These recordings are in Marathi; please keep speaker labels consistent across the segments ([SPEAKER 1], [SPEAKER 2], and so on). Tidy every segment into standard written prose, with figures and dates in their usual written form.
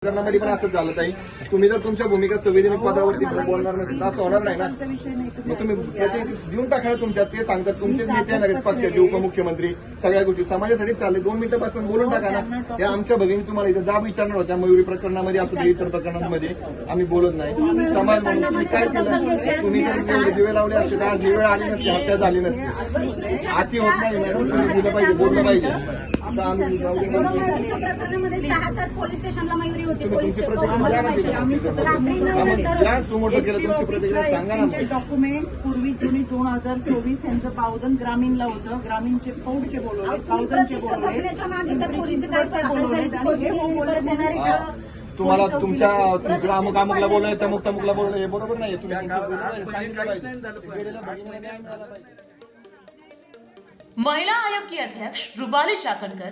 [SPEAKER 1] प्रकरणामध्ये पण असंच झालं ताई. तुम्ही जर तुमच्या भूमिका संविधानिक पदावरती बोलणार नसेल तर असं होणार नाही ना. मग तुम्ही देऊन टाका तुमच्यात ते सांगतात तुमचे नेते येणार आहेत पक्षाचे उपमुख्यमंत्री सगळ्या गोष्टी समाजासाठी चालले 2 मिनिटापासून बोलून टाका ना. हे आमच्या भगिनी तुम्हाला इथं जाब विचारणार होत्या मयुरी प्रकरणामध्ये असू दे इतर प्रकरणांमध्ये आम्ही बोलत नाही. समाज म्हणून तुम्ही काय केलं तुम्ही जर दिवे लावले असते तर आज ही वेळ आली नसते हत्या झाली नसते. आती होत नाही मॅडम तुम्ही दिलं पाहिजे बोललं पाहिजे. आता आम्ही
[SPEAKER 2] प्रकरणामध्ये 6 तास पोलीस स्टेशनला मयुरी होती.
[SPEAKER 1] तुमची प्रतिक्रिया
[SPEAKER 3] डॉक्युमेंट पूर्वी जुनी 2024 यांचं पावदन ग्रामीणला होतं. ग्रामीणचे पौडचे बोलवले पावदनचे
[SPEAKER 1] तुम्हाला तुमच्या अमुकला बोलणं तमुक तमुकला बोलणं हे बरोबर नाही. तुम्ही सांगितलं पाहिजे.
[SPEAKER 4] महिला आयोग की अध्यक्ष रूपाली चाकणकर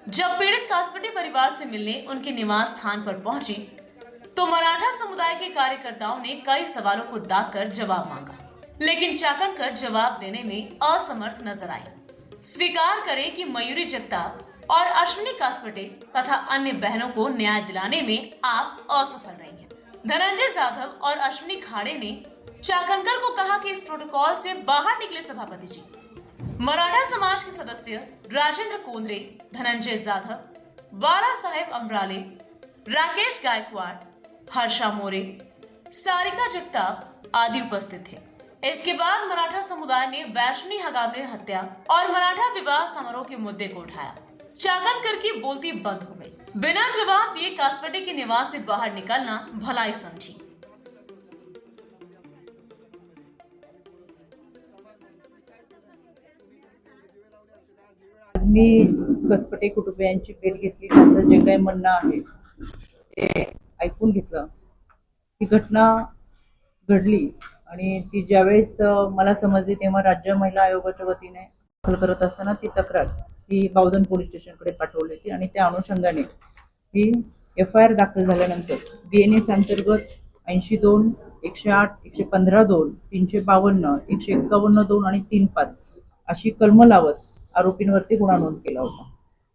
[SPEAKER 4] जब पीड़ित कासपटी परिवार से मिलने उनके निवास स्थान पर पहुंची तो मराठा समुदाय के कार्यकर्ताओं ने कई सवालों को दाग कर जवाब मांगा, लेकिन चाकणकर जवाब देने में असमर्थ नजर आई। स्वीकार करें कि मयूरी जगताप और अश्विनी कासपटे तथा अन्य बहनों को न्याय दिलाने में आप असफल रही हैं। धनंजय जाधव और अश्विनी खाड़े ने चाकणकर को कहा कि इस प्रोटोकॉल से बाहर निकले सभापति जी। मराठा समाज के सदस्य राजेंद्र कोंद्रे, धनंजय जाधव, बाला साहेब अमराले, राकेश गायकवाड़, हर्षा मोरे, सारिका जगताप आदि उपस्थित थे। इसके बाद मराठा समुदाय ने वैष्णी हगामने हत्या और मराठा विवाह समारोह के मुद्दे को उठाया। चाकणकर की बोलती बंद हो गई। बिना जवाब दिए कासपटे के निवास से बाहर निकलना भलाई समझी।
[SPEAKER 3] मी कसपटे कुटुंबियांची भेट घेतली. त्यांचं जे काही म्हणणं आहे ते ऐकून घेतलं. ही घटना घडली आणि ती ज्यावेळेस मला समजली तेव्हा राज्य महिला आयोगाच्या वतीने दाखल करत असताना ती तक्रार ही बावधन पोलीस स्टेशनकडे पाठवली होती आणि त्या अनुषंगाने ही FIR दाखल झाल्यानंतर BNS अंतर्गत 82, 108, 115(2), 352, 151(2) आणि 3(5) अशी कलमं लावत आरोपींवरती गुन्हा नोंद केला होता.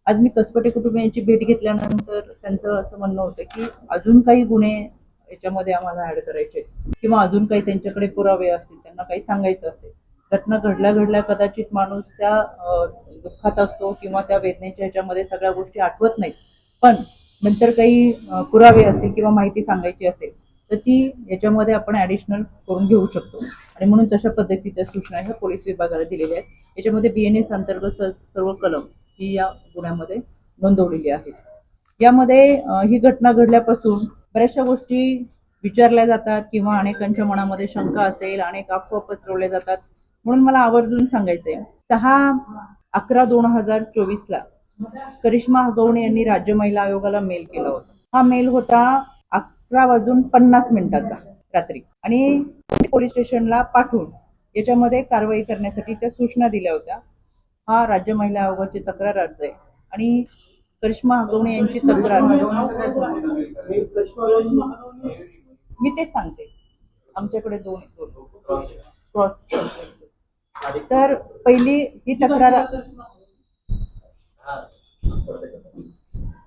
[SPEAKER 3] आज मी कसपटे कुटुंबियांची भेट घेतल्यानंतर त्यांचं असं म्हणणं होतं की अजून काही गुन्हे याच्यामध्ये आम्हाला ऍड करायचे किंवा अजून काही त्यांच्याकडे पुरावे असतील, त्यांना काही सांगायचं असेल. घटना घडल्या कदाचित माणूस त्या दुःखात असतो किंवा त्या वेदनेच्या ह्याच्यामध्ये सगळ्या गोष्टी आठवत नाहीत, पण नंतर काही पुरावे असतील किंवा माहिती सांगायची असेल तर ती याच्यामध्ये आपण ऍडिशनल करून घेऊ शकतो आणि म्हणून तशा पद्धतीच्या सूचना ह्या पोलीस विभागाला दिलेल्या आहेत. याच्यामध्ये BNS अंतर्गत सर्व कलम ही या गुन्ह्यामध्ये नोंदवलेली आहेत. यामध्ये ही घटना घडल्यापासून बऱ्याचशा गोष्टी विचारल्या जातात किंवा अनेकांच्या मनामध्ये शंका असेल, अनेक अफवा पसरवल्या जातात. म्हणून मला आवर्जून सांगायचंय 6/11/2024 ला करिश्मा हगवणे यांनी राज्य महिला आयोगाला मेल केला होता. हा मेल होता 11:50 रात्री आणि पोलीस स्टेशनला पाठवून याच्यामध्ये कारवाई करण्यासाठी त्या सूचना दिल्या होत्या. हा राज्य महिला आयोगाची तक्रार अर्ज आहे आणि करिश्मा हगवणे यांची तक्रार मी तेच सांगते. आमच्याकडे दोन तर पहिली ही तक्रार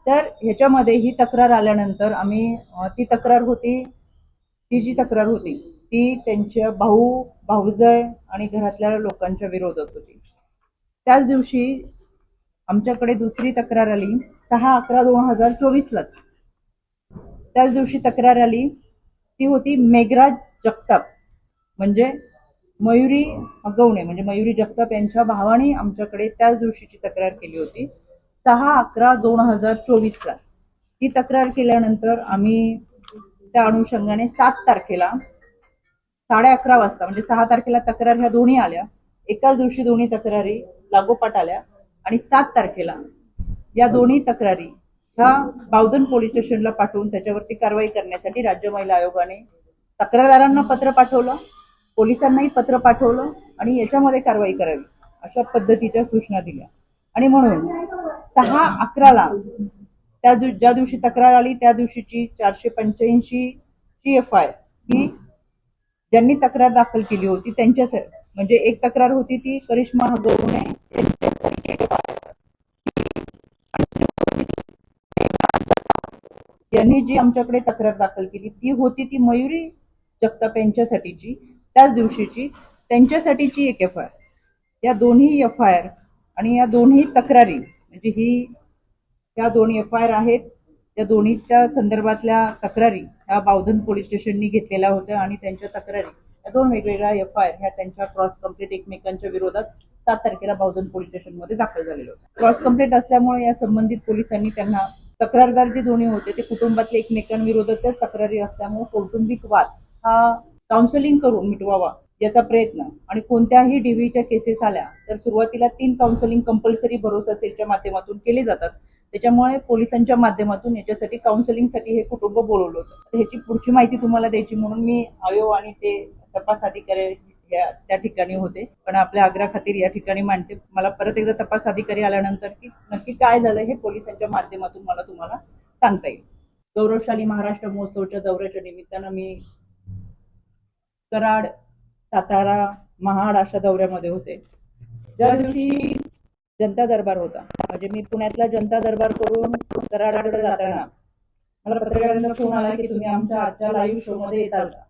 [SPEAKER 3] तर ह्याच्यामध्ये ही तक्रार आल्यानंतर आम्ही ती जी तक्रार होती ती त्यांच्या भाऊजय आणि घरातल्या लोकांच्या विरोधात होती. त्याच दिवशी आमच्याकडे दुसरी तक्रार आली 6/11/2024 लाच. त्याच दिवशी तक्रार आली ती होती मेघराज जगताप म्हणजे मयुरी हगवणे म्हणजे मयुरी जगताप यांच्या भावाने आमच्याकडे त्याच दिवशीची तक्रार केली होती 6/11/2024 ला. ती तक्रार केल्यानंतर आम्ही त्या अनुषंगाने 7 तारखेला 11:30 वाजता म्हणजे 6 तारखेला तक्रार ह्या दोन्ही आल्या, एकाच दिवशी दोन्ही तक्रारी लागोपाठ आल्या आणि 7 तारखेला या दोन्ही तक्रारी ह्या बावधन पोलीस स्टेशनला पाठवून त्याच्यावरती कारवाई करण्यासाठी राज्य महिला आयोगाने तक्रारदारांना पत्र पाठवलं, पोलिसांनाही पत्र पाठवलं आणि याच्यामध्ये कारवाई करावी अशा पद्धतीच्या सूचना दिल्या. आणि म्हणून 6/11 ज्या दिवशी तक्रार आली त्या दिवशीची 485 ची FIR ही ज्यांनी तक्रार दाखल केली होती त्यांच्याच म्हणजे एक तक्रार होती ती करिश्मा हगवणे यांनी जी आमच्याकडे तक्रार दाखल केली ती होती ती मयुरी जगताप यांच्यासाठीची, त्याच दिवशीची त्यांच्यासाठीची एक FIR. या दोन्ही FIR आणि या दोन्ही तक्रारी म्हणजे या दोन FIR आहेत. त्या दोन्हीच्या संदर्भातल्या तक्रारी ह्या बावधन पोलीस स्टेशननी घेतलेल्या होत्या आणि त्यांच्या तक्रारी या दोन वेगवेगळ्या FIR ह्या त्यांच्या क्रॉस कंप्लेंट एकमेकांच्या विरोधात 7 तारखेला बावधन पोलीस स्टेशनमध्ये दाखल झालेल्या होत्या. क्रॉस कंप्लेंट असल्यामुळे या संबंधित पोलिसांनी त्यांना तक्रारदार जे दोन्ही होते ते कुटुंबातले एकमेकांविरोधातच तक्रारी असल्यामुळे कौटुंबिक वाद हा काउन्सिलिंग करून मिटवावा याचा प्रयत्न आणि कोणत्याही DVच्या केसेस आल्या तर सुरुवातीला 3 काउन्सिलिंग कंपल्सरी भरोसा सेलच्या माध्यमातून केले जातात. त्याच्यामुळे पोलिसांच्या माध्यमातून याच्यासाठी काउन्सिलिंगसाठी हे कुटुंब बोलवलं होतं. ह्याची पुढची माहिती तुम्हाला द्यायची म्हणून मी आयो आणि ते तपास अधिकारी त्या ठिकाणी होते, पण आपल्या आग्रह खातीर या ठिकाणी मांडते. मला परत एकदा तपास अधिकारी आल्यानंतर की नक्की काय झालं हे पोलिसांच्या माध्यमातून मला तुम्हाला सांगता येईल. गौरवशाली महाराष्ट्र महोत्सवच्या दौऱ्याच्या निमित्तानं मी कराड, सातारा, महाड अशा दौऱ्यामध्ये होते. ज्या दिवशी जनता दरबार होता म्हणजे मी पुण्यातला जनता दरबार करून कराडकडे जाताना मला पत्रकारांचा फोन आला की तुम्ही आमच्या आजच्या लाईव्ह शो मध्ये येताल का.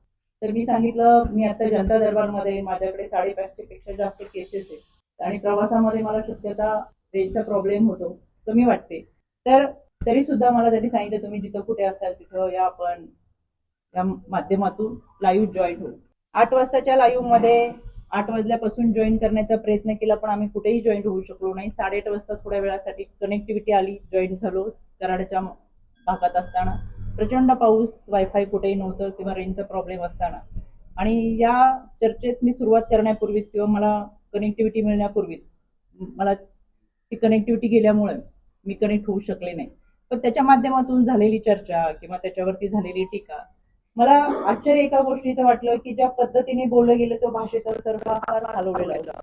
[SPEAKER 3] तर मी सांगितलं मी आता जनता दरबारमध्ये माझ्याकडे 550 पेक्षा जास्त केसेस आहेत आणि प्रवासामध्ये मला शक्यता रेंजचा प्रॉब्लेम होतो कमी वाटते. तर तरी सुद्धा मला त्यांनी सांगितलं तुम्ही जिथं कुठे असाल तिथं या आपण या माध्यमातून लाईव्ह जॉईन होऊ. 8 वाजताच्या लाईव्ह मध्ये 8 वाजल्यापासून जॉईन करण्याचा प्रयत्न केला पण आम्ही कुठेही जॉईन होऊ शकलो नाही. 8:30 वाजता थोड्या वेळासाठी कनेक्टिव्हिटी आली, जॉईन झालो. कराडच्या भागात असताना प्रचंड पाऊस, वायफाय कुठेही नव्हतं किंवा रेंजचा प्रॉब्लेम असताना आणि या चर्चेत मी सुरुवात करण्यापूर्वीच किंवा मला कनेक्टिव्हिटी मिळण्यापूर्वीच मला ती कनेक्टिव्हिटी गेल्यामुळे मी कनेक्ट होऊ शकले नाही. पण त्याच्या माध्यमातून झालेली चर्चा किंवा त्याच्यावरती झालेली टीका मला आश्चर्य एका गोष्टीचं वाटलं की ज्या पद्धतीने बोललं गेलं तो भाषेचा सर्वांकार हलवलेला होता.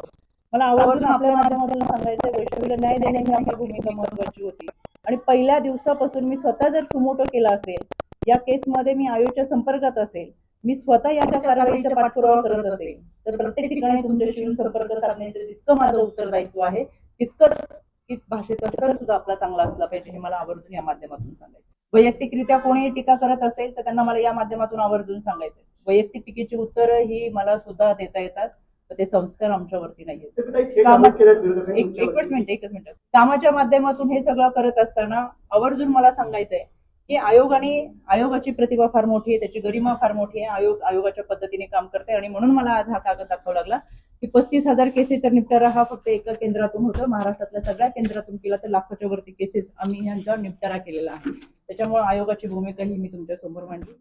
[SPEAKER 3] मला आवर्जून आपल्या माध्यमातून सांगायचं वैष्णवीला न्याय देणे ही आमची भूमिका महत्वाची होती आणि पहिल्या दिवसापासून मी स्वतः जर सुमोटो केला असेल, या केसमध्ये मी आयोच्या संपर्कात असेल, मी स्वतः याच्या कारवाईचा पाठपुरावा करत असेल तर प्रत्येक ठिकाणी तुमच्याशी येऊन संपर्क साधण्याचं जितकं माझं उत्तरदायित्व आहे तितकंच की भाषेचा स्तर सुद्धा आपला चांगला असला पाहिजे हे मला आवर्जून या माध्यमातून सांगायचं. वैयक्तिकरित्या कोणीही टीका करत असेल तर त्यांना मला या माध्यमातून आवर्जून सांगायचं. वैयक्तिक टीकेची उत्तरं ही मला सुद्धा देता येतात तर ते संस्कार आमच्यावरती नाहीये. एकच मिनिट कामाच्या माध्यमातून हे सगळं करत असताना आवर्जून मला सांगायचंय की आयोगाची प्रतिभा फार मोठी आहे, त्याची गरिमा फार मोठी आहे. आयोगाच्या पद्धतीने काम करते आणि म्हणून मला आज हा कागद दाखवावा लागला की 35,000 केसेस तर निपटारा हा फक्त एका केंद्रातून होतो. महाराष्ट्रातल्या सगळ्या केंद्रातून केला तर लाखोच्या वरती केसेस आम्ही यांचा निपटारा केलेला आहे. त्याच्यामुळे आयोगाची भूमिका ही मी तुमच्या समोर मांडली.